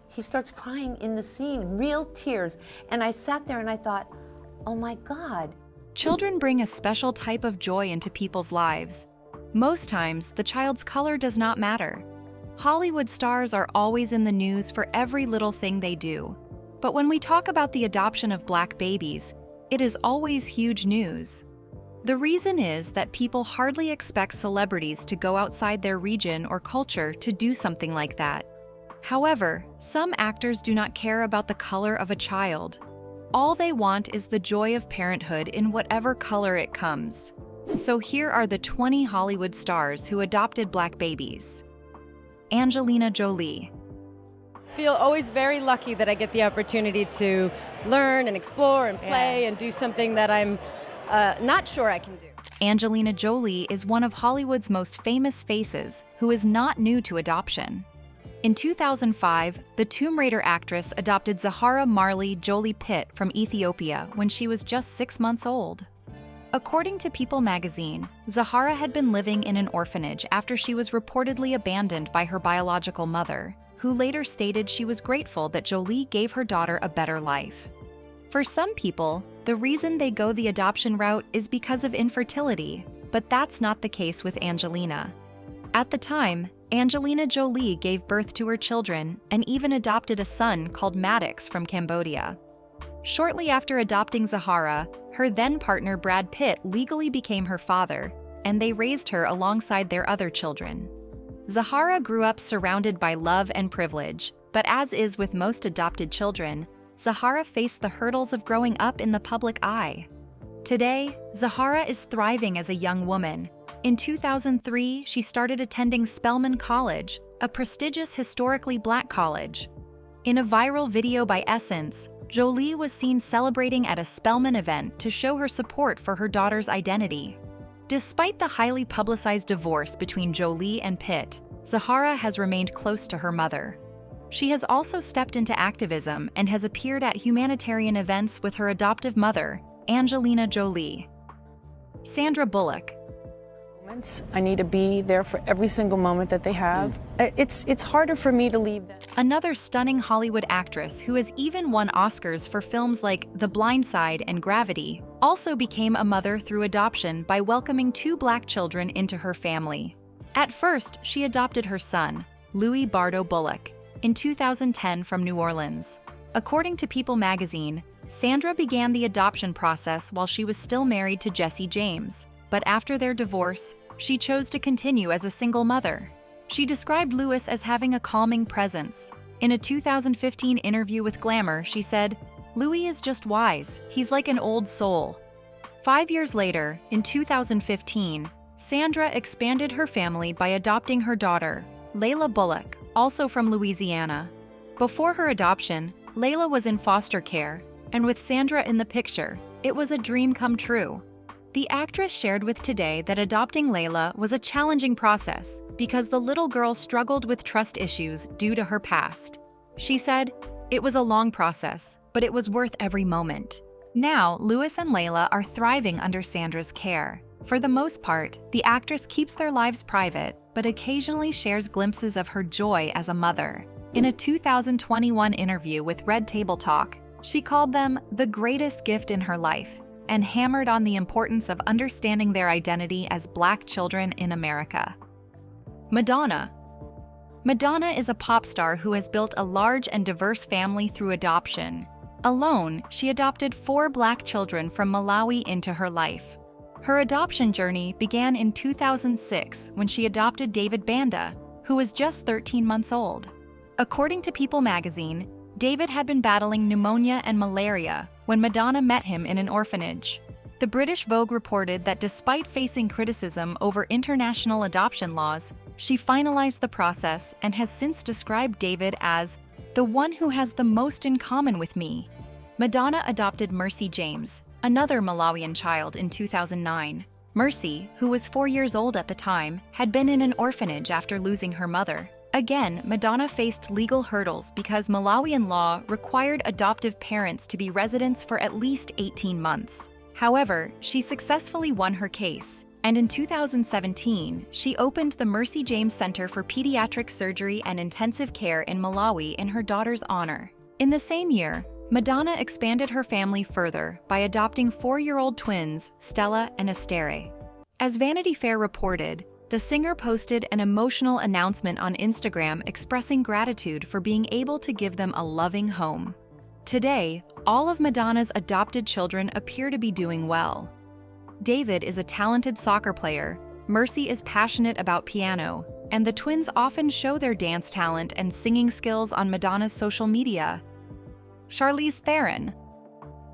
He starts crying in the scene, real tears. And I sat there and I thought, oh my God. Children bring a special type of joy into people's lives. Most times, the child's color does not matter. Hollywood stars are always in the news for every little thing they do. But when we talk about the adoption of black babies, it is always huge news. The reason is that people hardly expect celebrities to go outside their region or culture to do something like that. However, some actors do not care about the color of a child. All they want is the joy of parenthood in whatever color it comes. So here are the 20 Hollywood stars who adopted black babies. Angelina Jolie. I feel always very lucky that I get the opportunity to learn and explore and play and do something that I'm not sure I can do. Angelina Jolie is one of Hollywood's most famous faces who is not new to adoption. In 2005, the Tomb Raider actress adopted Zahara Marley Jolie Pitt from Ethiopia when she was just 6 months old. According to People magazine, Zahara had been living in an orphanage after she was reportedly abandoned by her biological mother, who later stated she was grateful that Jolie gave her daughter a better life. For some people, the reason they go the adoption route is because of infertility, but that's not the case with Angelina. At the time, Angelina Jolie gave birth to her children and even adopted a son called Maddox from Cambodia. Shortly after adopting Zahara, her then-partner Brad Pitt legally became her father, and they raised her alongside their other children. Zahara grew up surrounded by love and privilege, but as is with most adopted children, Zahara faced the hurdles of growing up in the public eye. Today, Zahara is thriving as a young woman. In 2003, she started attending Spelman College, a prestigious historically black college. In a viral video by Essence, Jolie was seen celebrating at a Spelman event to show her support for her daughter's identity. Despite the highly publicized divorce between Jolie and Pitt, Zahara has remained close to her mother. She has also stepped into activism and has appeared at humanitarian events with her adoptive mother, Angelina Jolie. Sandra Bullock. I need to be there for every single moment that they have. It's harder for me to leave them. Another stunning Hollywood actress who has even won Oscars for films like The Blind Side and Gravity also became a mother through adoption by welcoming 2 black children into her family. At first, she adopted her son, Louis Bardo Bullock, in 2010 from New Orleans. According to People magazine, Sandra began the adoption process while she was still married to Jesse James, but after their divorce, she chose to continue as a single mother. She described Louis as having a calming presence. In a 2015 interview with Glamour, she said, "Louis is just wise. He's like an old soul." 5 years later, in 2015, Sandra expanded her family by adopting her daughter, Layla Bullock, also from Louisiana. Before her adoption, Layla was in foster care, and with Sandra in the picture, it was a dream come true. The actress shared with Today that adopting Layla was a challenging process because the little girl struggled with trust issues due to her past. She said, "It was a long process, but it was worth every moment." Now, Louis and Layla are thriving under Sandra's care. For the most part, the actress keeps their lives private, but occasionally shares glimpses of her joy as a mother. In a 2021 interview with Red Table Talk, she called them the greatest gift in her life and hammered on the importance of understanding their identity as black children in America. Madonna. Madonna is a pop star who has built a large and diverse family through adoption. Alone, she adopted 4 black children from Malawi into her life. Her adoption journey began in 2006 when she adopted David Banda, who was just 13 months old. According to People magazine, David had been battling pneumonia and malaria when Madonna met him in an orphanage. The British Vogue reported that despite facing criticism over international adoption laws, she finalized the process and has since described David as the one who has the most in common with me. Madonna adopted Mercy James, another Malawian child, in 2009. Mercy, who was 4 years old at the time, had been in an orphanage after losing her mother. Again, Madonna faced legal hurdles because Malawian law required adoptive parents to be residents for at least 18 months. However, she successfully won her case, and in 2017, she opened the Mercy James Center for Pediatric Surgery and Intensive Care in Malawi in her daughter's honor. In the same year, Madonna expanded her family further by adopting 4-year-old twins, Stella and Astere. As Vanity Fair reported, the singer posted an emotional announcement on Instagram expressing gratitude for being able to give them a loving home. Today, all of Madonna's adopted children appear to be doing well. David is a talented soccer player, Mercy is passionate about piano, and the twins often show their dance talent and singing skills on Madonna's social media. Charlize Theron.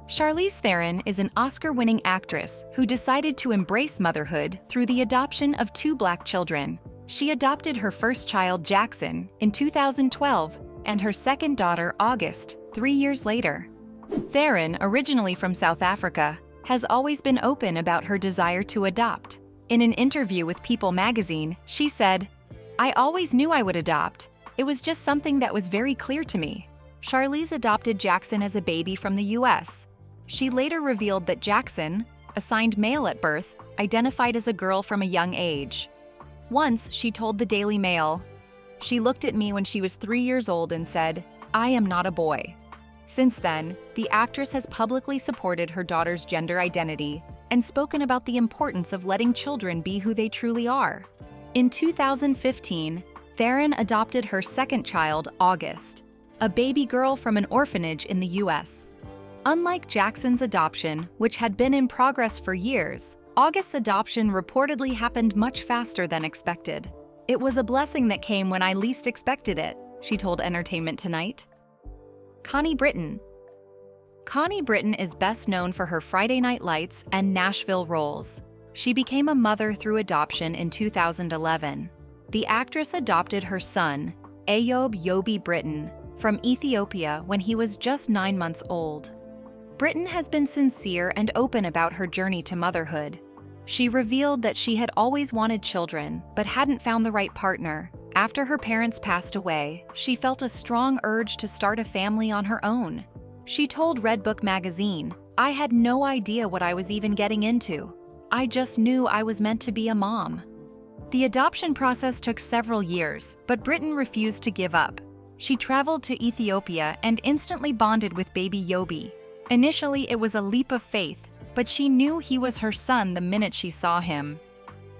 Charlize Theron is an Oscar-winning actress who decided to embrace motherhood through the adoption of 2 Black children. She adopted her first child, Jackson, in 2012, and her second daughter, August, 3 years later. Theron, originally from South Africa, has always been open about her desire to adopt. In an interview with People magazine, she said, "I always knew I would adopt. It was just something that was very clear to me." Charlize adopted Jackson as a baby from the US. She later revealed that Jackson, assigned male at birth, identified as a girl from a young age. Once, she told the Daily Mail, "She looked at me when she was 3 years old and said, 'I am not a boy.'" Since then, the actress has publicly supported her daughter's gender identity and spoken about the importance of letting children be who they truly are. In 2015, Theron adopted her second child, August, a baby girl from an orphanage in the US. Unlike Jackson's adoption, which had been in progress for years, August's adoption reportedly happened much faster than expected. "It was a blessing that came when I least expected it," she told Entertainment Tonight. Connie Britton. Connie Britton is best known for her Friday Night Lights and Nashville roles. She became a mother through adoption in 2011. The actress adopted her son, Ayob Yobi Britton, from Ethiopia when he was just 9 months old. Britton has been sincere and open about her journey to motherhood. She revealed that she had always wanted children, but hadn't found the right partner. After her parents passed away, she felt a strong urge to start a family on her own. She told Redbook magazine, "I had no idea what I was even getting into. I just knew I was meant to be a mom." The adoption process took several years, but Britton refused to give up. She traveled to Ethiopia and instantly bonded with baby Yobi. Initially, it was a leap of faith, but she knew he was her son the minute she saw him.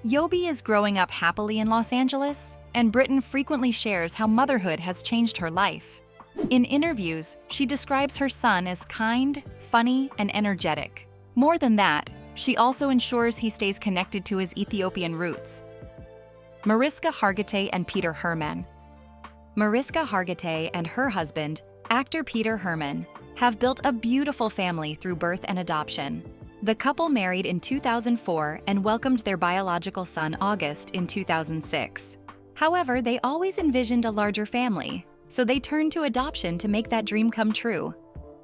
Yobi is growing up happily in Los Angeles, and Britton frequently shares how motherhood has changed her life. In interviews, she describes her son as kind, funny, and energetic. More than that, she also ensures he stays connected to his Ethiopian roots. Mariska Hargitay and Peter Herman. Mariska Hargitay and her husband, actor Peter Herman, have built a beautiful family through birth and adoption. The couple married in 2004 and welcomed their biological son August in 2006. However, they always envisioned a larger family, so they turned to adoption to make that dream come true.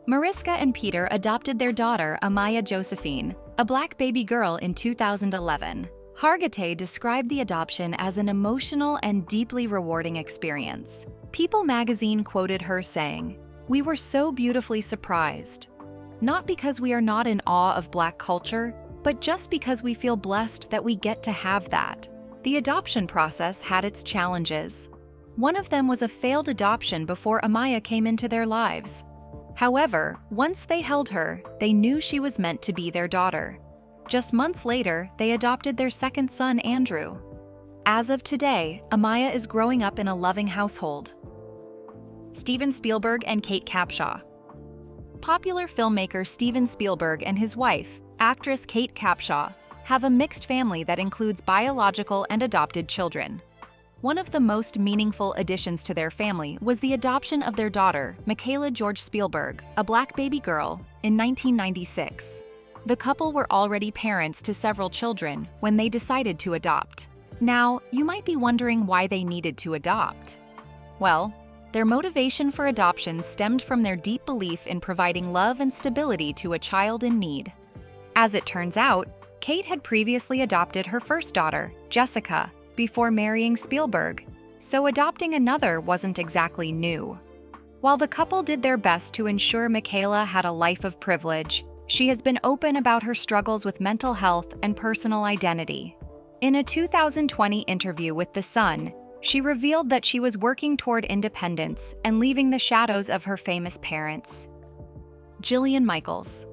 Mariska and Peter adopted their daughter Amaya Josephine, a Black baby girl, in 2011. Hargitay described the adoption as an emotional and deeply rewarding experience. People magazine quoted her saying, "We were so beautifully surprised. Not because we are not in awe of Black culture, but just because we feel blessed that we get to have that." The adoption process had its challenges. One of them was a failed adoption before Amaya came into their lives. However, once they held her, they knew she was meant to be their daughter. Just months later, they adopted their second son, Andrew. As of today, Amaya is growing up in a loving household. Steven Spielberg and Kate Capshaw. Popular filmmaker Steven Spielberg and his wife, actress Kate Capshaw, have a mixed family that includes biological and adopted children. One of the most meaningful additions to their family was the adoption of their daughter, Michaela George Spielberg, a Black baby girl, in 1996. The couple were already parents to several children when they decided to adopt. Now, you might be wondering why they needed to adopt. Well, their motivation for adoption stemmed from their deep belief in providing love and stability to a child in need. As it turns out, Kate had previously adopted her first daughter, Jessica, before marrying Spielberg, so adopting another wasn't exactly new. While the couple did their best to ensure Michaela had a life of privilege, she has been open about her struggles with mental health and personal identity. In a 2020 interview with The Sun, she revealed that she was working toward independence and leaving the shadows of her famous parents. Jillian Michaels.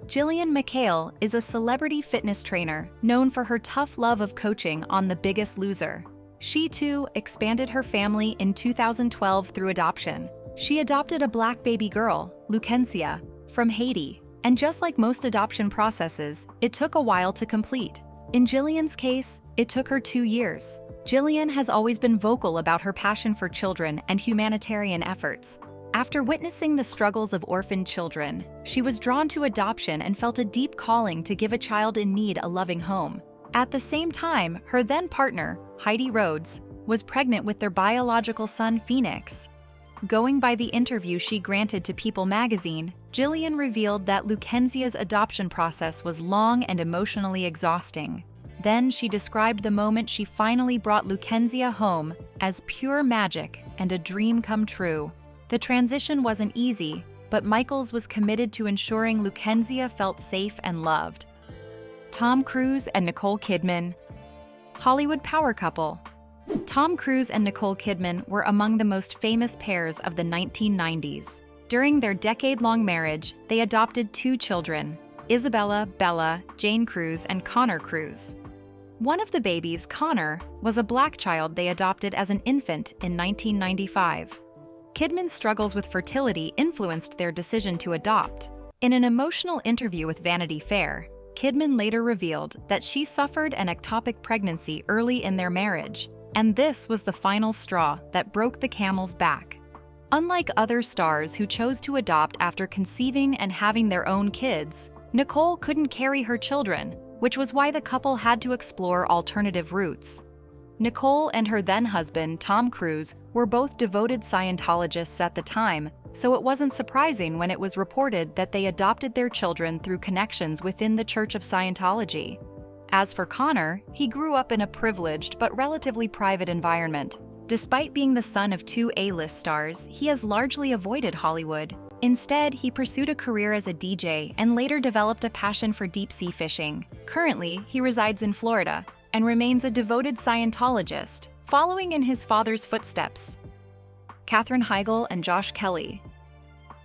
Jillian Michaels is a celebrity fitness trainer known for her tough love of coaching on The Biggest Loser. She, too, expanded her family in 2012 through adoption. She adopted a black baby girl, Lucrecia, from Haiti, and just like most adoption processes, it took a while to complete. In Jillian's case, it took her 2 years. Jillian has always been vocal about her passion for children and humanitarian efforts. After witnessing the struggles of orphaned children, she was drawn to adoption and felt a deep calling to give a child in need a loving home. At the same time, her then partner, Heidi Rhodes, was pregnant with their biological son, Phoenix. Going by the interview she granted to People magazine, Jillian revealed that Lucrencia's adoption process was long and emotionally exhausting. Then she described the moment she finally brought Lucrencia home as pure magic and a dream come true. The transition wasn't easy, but Michaels was committed to ensuring Lucrencia felt safe and loved. Tom Cruise and Nicole Kidman. Hollywood power couple. Tom Cruise and Nicole Kidman were among the most famous pairs of the 1990s. During their decade-long marriage, they adopted 2 children, Isabella Bella Jane Cruise and Connor Cruise. One of the babies, Connor, was a black child they adopted as an infant in 1995. Kidman's struggles with fertility influenced their decision to adopt. In an emotional interview with Vanity Fair, Kidman later revealed that she suffered an ectopic pregnancy early in their marriage, and this was the final straw that broke the camel's back. Unlike other stars who chose to adopt after conceiving and having their own kids, Nicole couldn't carry her children, which was why the couple had to explore alternative routes. Nicole and her then-husband, Tom Cruise, were both devoted Scientologists at the time, so it wasn't surprising when it was reported that they adopted their children through connections within the Church of Scientology. As for Connor, he grew up in a privileged but relatively private environment. Despite being the son of 2 A-list stars, he has largely avoided Hollywood. Instead, he pursued a career as a DJ and later developed a passion for deep-sea fishing. Currently, he resides in Florida and remains a devoted Scientologist, following in his father's footsteps. Katherine Heigl and Josh Kelly.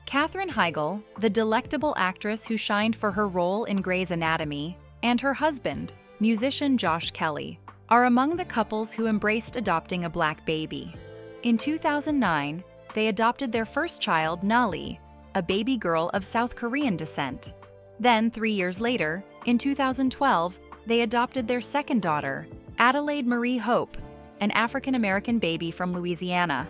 Katherine Heigl, the delectable actress who shined for her role in Grey's Anatomy, and her husband, musician Josh Kelly, are among the couples who embraced adopting a black baby. In 2009, they adopted their first child, Nali, a baby girl of South Korean descent. Then, 3 years later, in 2012, they adopted their second daughter, Adelaide Marie Hope, an African-American baby from Louisiana.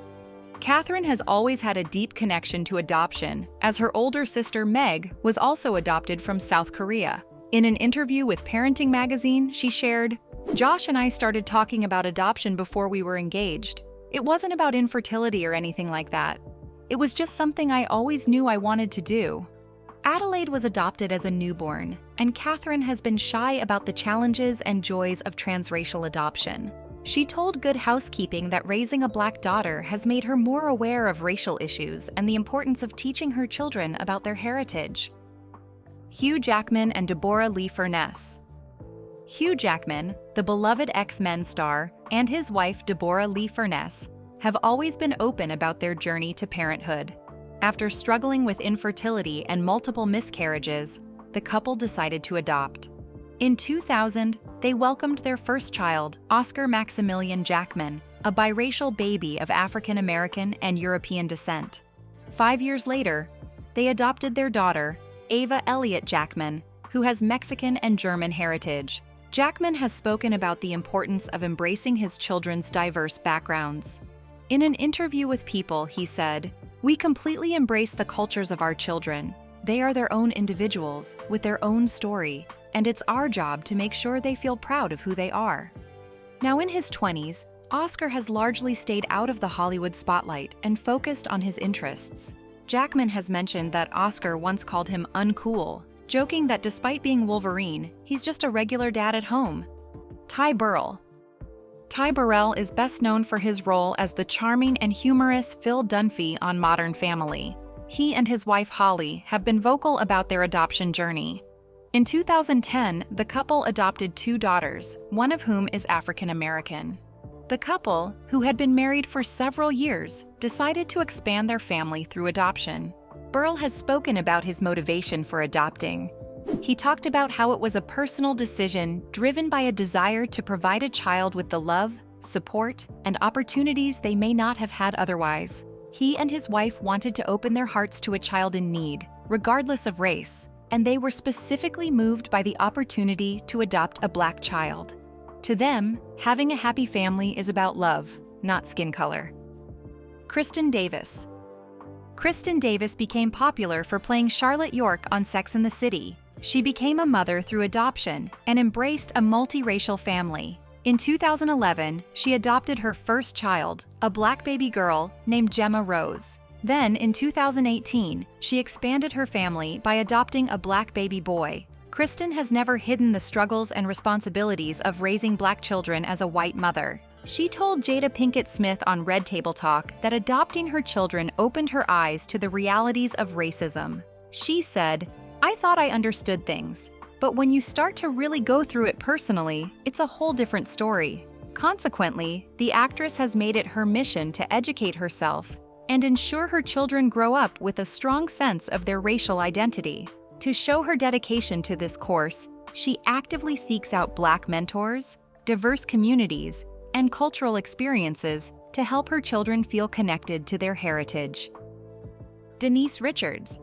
Katherine has always had a deep connection to adoption, as her older sister Meg was also adopted from South Korea. In an interview with Parenting magazine, she shared, "Josh and I started talking about adoption before we were engaged. It wasn't about infertility or anything like that. It was just something I always knew I wanted to do." Adelaide was adopted as a newborn, and Katherine has been shy about the challenges and joys of transracial adoption. She told Good Housekeeping that raising a black daughter has made her more aware of racial issues and the importance of teaching her children about their heritage. Hugh Jackman and Deborah Lee Furness. Hugh Jackman, the beloved X-Men star, and his wife Deborah Lee Furness have always been open about their journey to parenthood. After struggling with infertility and multiple miscarriages, the couple decided to adopt. In 2000, they welcomed their first child, Oscar Maximilian Jackman, a biracial baby of African American and European descent. 5 years later, they adopted their daughter, Ava Elliott Jackman, who has Mexican and German heritage. Jackman has spoken about the importance of embracing his children's diverse backgrounds. In an interview with People, he said, "We completely embrace the cultures of our children. They are their own individuals, with their own story, and it's our job to make sure they feel proud of who they are." Now in his 20s, Oscar has largely stayed out of the Hollywood spotlight and focused on his interests. Jackman has mentioned that Oscar once called him uncool, joking that despite being Wolverine, he's just a regular dad at home. Burrell. Burrell is best known for his role as the charming and humorous Phil Dunphy on Modern Family. he and his wife Holly have been vocal about their adoption journey. In 2010, the couple adopted 2 daughters, one of whom is African American. The couple, who had been married for several years, decided to expand their family through adoption. Burrell has spoken about his motivation for adopting. He talked about how it was a personal decision driven by a desire to provide a child with the love, support, and opportunities they may not have had otherwise. He and his wife wanted to open their hearts to a child in need, regardless of race, and they were specifically moved by the opportunity to adopt a Black child. To them, having a happy family is about love, not skin color. Kristin Davis. Kristin Davis became popular for playing Charlotte York on Sex and the City. She became a mother through adoption and embraced a multiracial family. In 2011, she adopted her first child, a Black baby girl named Gemma Rose. Then, in 2018, she expanded her family by adopting a Black baby boy. Kristin has never hidden the struggles and responsibilities of raising Black children as a white mother. She told Jada Pinkett Smith on Red Table Talk that adopting her children opened her eyes to the realities of racism. She said, "I thought I understood things, but when you start to really go through it personally, it's a whole different story." Consequently, the actress has made it her mission to educate herself and ensure her children grow up with a strong sense of their racial identity. To show her dedication to this course, she actively seeks out Black mentors, diverse communities, and cultural experiences to help her children feel connected to their heritage. Denise Richards.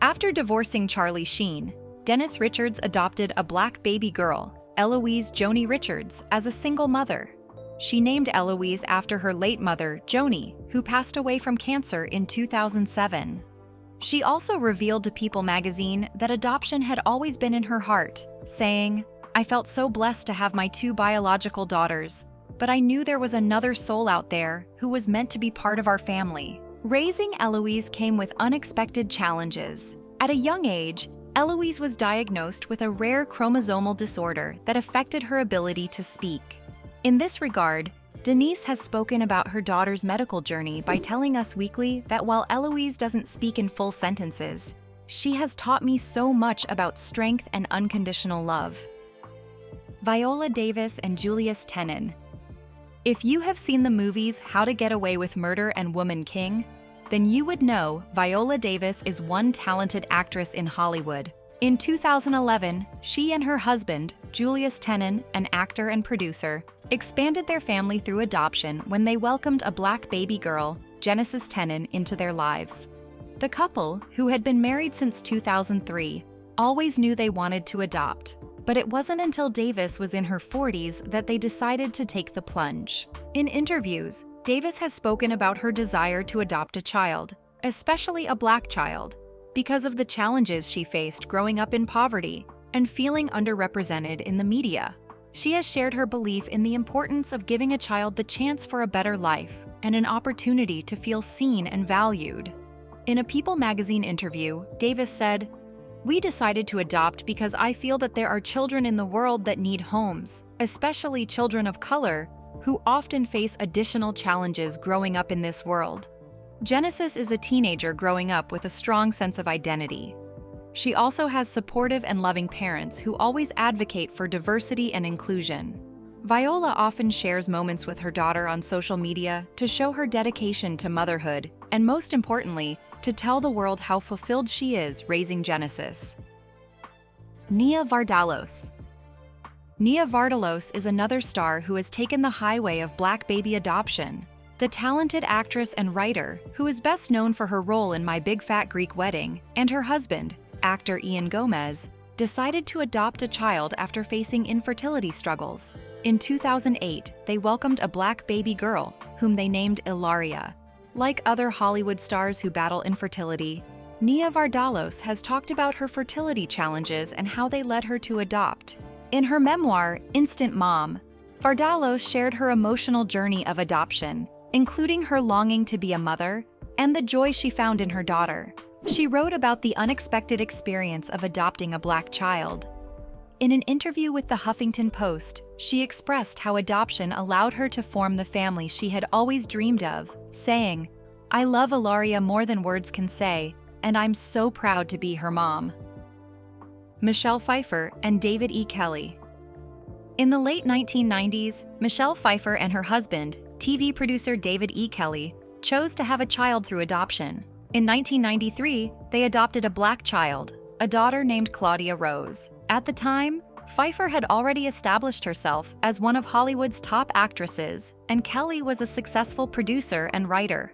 After divorcing Charlie Sheen, Denise Richards adopted a Black baby girl, Eloise Joni Richards, as a single mother. She named Eloise after her late mother, Joni, who passed away from cancer in 2007. She also revealed to People magazine that adoption had always been in her heart, saying, "I felt so blessed to have my 2 biological daughters, but I knew there was another soul out there who was meant to be part of our family." Raising Eloise came with unexpected challenges. At a young age, Eloise was diagnosed with a rare chromosomal disorder that affected her ability to speak. In this regard, Denise has spoken about her daughter's medical journey by telling Us Weekly that while Eloise doesn't speak in full sentences, she has taught me so much about strength and unconditional love. Viola Davis and Julius Tenen. If you have seen the movies How to Get Away with Murder and Woman King, then you would know Viola Davis is one talented actress in Hollywood. In 2011, she and her husband, Julius Tenen, an actor and producer, expanded their family through adoption when they welcomed a Black baby girl, Genesis Tenen, into their lives. The couple, who had been married since 2003, always knew they wanted to adopt, but it wasn't until Davis was in her 40s that they decided to take the plunge. In interviews, Davis has spoken about her desire to adopt a child, especially a Black child, because of the challenges she faced growing up in poverty and feeling underrepresented in the media. She has shared her belief in the importance of giving a child the chance for a better life and an opportunity to feel seen and valued. In a People magazine interview, Davis said, "We decided to adopt because I feel that there are children in the world that need homes, especially children of color, who often face additional challenges growing up in this world." Genesis is a teenager growing up with a strong sense of identity. She also has supportive and loving parents who always advocate for diversity and inclusion. Viola often shares moments with her daughter on social media to show her dedication to motherhood and, most importantly, to tell the world how fulfilled she is raising Genesis. Nia Vardalos. Nia Vardalos is another star who has taken the highway of Black baby adoption. The talented actress and writer, who is best known for her role in My Big Fat Greek Wedding, and her husband, actor Ian Gomez, decided to adopt a child after facing infertility struggles. In 2008, they welcomed a Black baby girl, whom they named Ilaria. Like other Hollywood stars who battle infertility, Nia Vardalos has talked about her fertility challenges and how they led her to adopt. In her memoir, Instant Mom, Vardalos shared her emotional journey of adoption, including her longing to be a mother and the joy she found in her daughter. She wrote about the unexpected experience of adopting a Black child. In an interview with the Huffington Post, she expressed how adoption allowed her to form the family she had always dreamed of, saying, "I love Ilaria more than words can say, and I'm so proud to be her mom." Michelle Pfeiffer and David E. Kelley. In the late 1990s, Michelle Pfeiffer and her husband, TV producer David E. Kelley, chose to have a child through adoption. In 1993, they adopted a black child, a daughter named Claudia Rose. At the time, Pfeiffer had already established herself as one of Hollywood's top actresses, and Kelley was a successful producer and writer.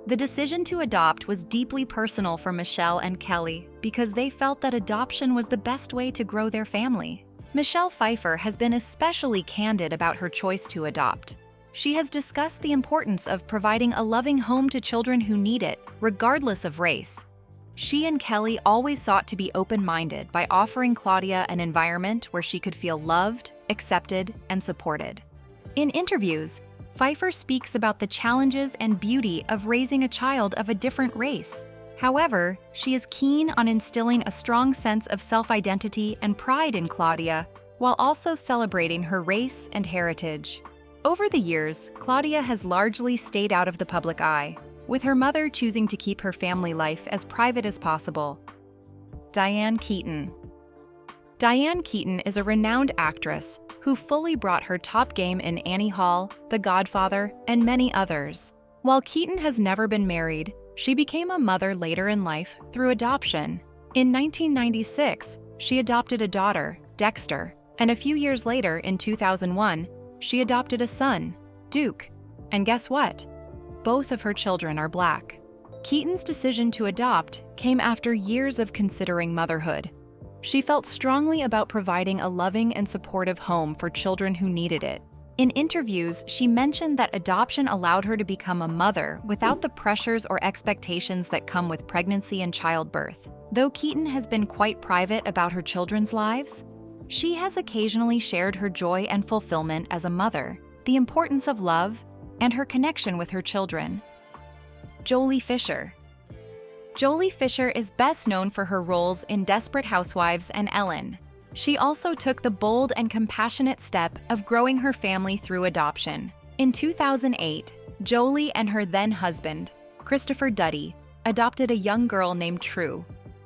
The decision to adopt was deeply personal for Michelle and Kelley because they felt that adoption was the best way to grow their family. Michelle Pfeiffer has been especially candid about her choice to adopt. She has discussed the importance of providing a loving home to children who need it, regardless of race. She and Kelley always sought to be open-minded by offering Claudia an environment where she could feel loved, accepted, and supported. In interviews, Pfeiffer speaks about the challenges and beauty of raising a child of a different race. However, she is keen on instilling a strong sense of self-identity and pride in Claudia, while also celebrating her race and heritage. Over the years, Claudia has largely stayed out of the public eye, with her mother choosing to keep her family life as private as possible. Diane Keaton. Diane Keaton is a renowned actress who fully brought her top game in Annie Hall, The Godfather, and many others. While Keaton has never been married, she became a mother later in life through adoption. In 1996, she adopted a daughter, Dexter, and a few years later, in 2001, she adopted a son, Duke. And guess what? Both of her children are black. Keaton's decision to adopt came after years of considering motherhood. She felt strongly about providing a loving and supportive home for children who needed it. In interviews, she mentioned that adoption allowed her to become a mother without the pressures or expectations that come with pregnancy and childbirth. Though Keaton has been quite private about her children's lives, she has occasionally shared her joy and fulfillment as a mother, the importance of love, and her connection with her children. Jolie Fisher. Jolie Fisher is best known for her roles in Desperate Housewives and Ellen. She also took the bold and compassionate step of growing her family through adoption. In 2008, Jolie and her then-husband, Christopher Duddy, adopted a young girl named True.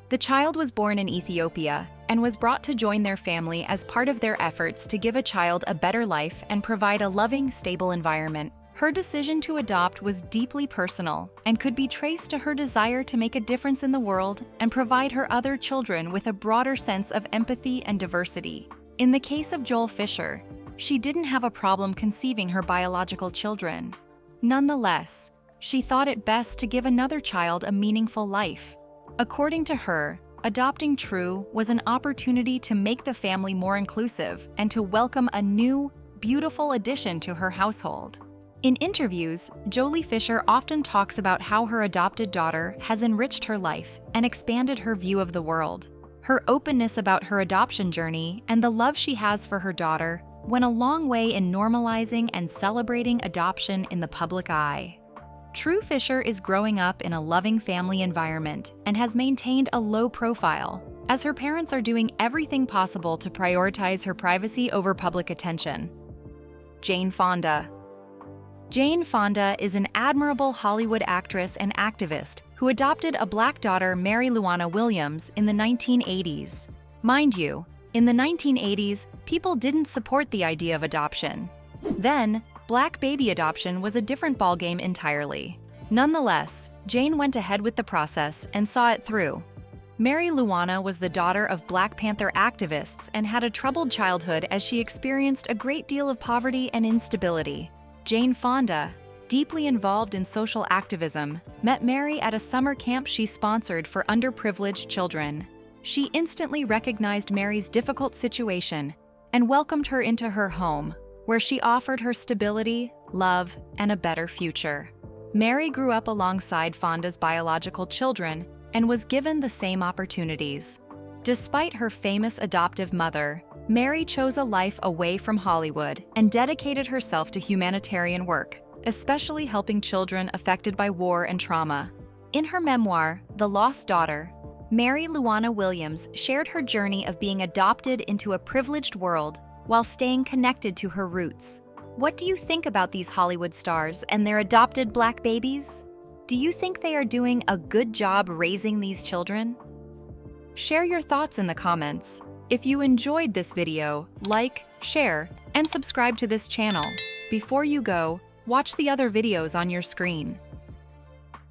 The child was born in Ethiopia and was brought to join their family as part of their efforts to give a child a better life and provide a loving, stable environment. Her decision to adopt was deeply personal and could be traced to her desire to make a difference in the world and provide her other children with a broader sense of empathy and diversity. In the case of Jolie Fisher, she didn't have a problem conceiving her biological children. Nonetheless, she thought it best to give another child a meaningful life. According to her, adopting True was an opportunity to make the family more inclusive and to welcome a new, beautiful addition to her household. In interviews, Jolie Fisher often talks about how her adopted daughter has enriched her life and expanded her view of the world. Her openness about her adoption journey and the love she has for her daughter went a long way in normalizing and celebrating adoption in the public eye. True Fisher is growing up in a loving family environment and has maintained a low profile, as her parents are doing everything possible to prioritize her privacy over public attention. Jane Fonda. Jane Fonda is an admirable Hollywood actress and activist who adopted a black daughter, Mary Luana Williams, in the 1980s. Mind you, in the 1980s, people didn't support the idea of adoption. Then, black baby adoption was a different ballgame entirely. Nonetheless, Jane went ahead with the process and saw it through. Mary Luana was the daughter of Black Panther activists and had a troubled childhood as she experienced a great deal of poverty and instability. Jane Fonda, deeply involved in social activism, met Mary at a summer camp she sponsored for underprivileged children. She instantly recognized Mary's difficult situation and welcomed her into her home, where she offered her stability, love, and a better future. Mary grew up alongside Fonda's biological children and was given the same opportunities. Despite her famous adoptive mother, Mary chose a life away from Hollywood and dedicated herself to humanitarian work, especially helping children affected by war and trauma. In her memoir, The Lost Daughter, Mary Luana Williams shared her journey of being adopted into a privileged world while staying connected to her roots. What do you think about these Hollywood stars and their adopted black babies? Do you think they are doing a good job raising these children? Share your thoughts in the comments. If you enjoyed this video, like, share, and subscribe to this channel. Before you go, watch the other videos on your screen.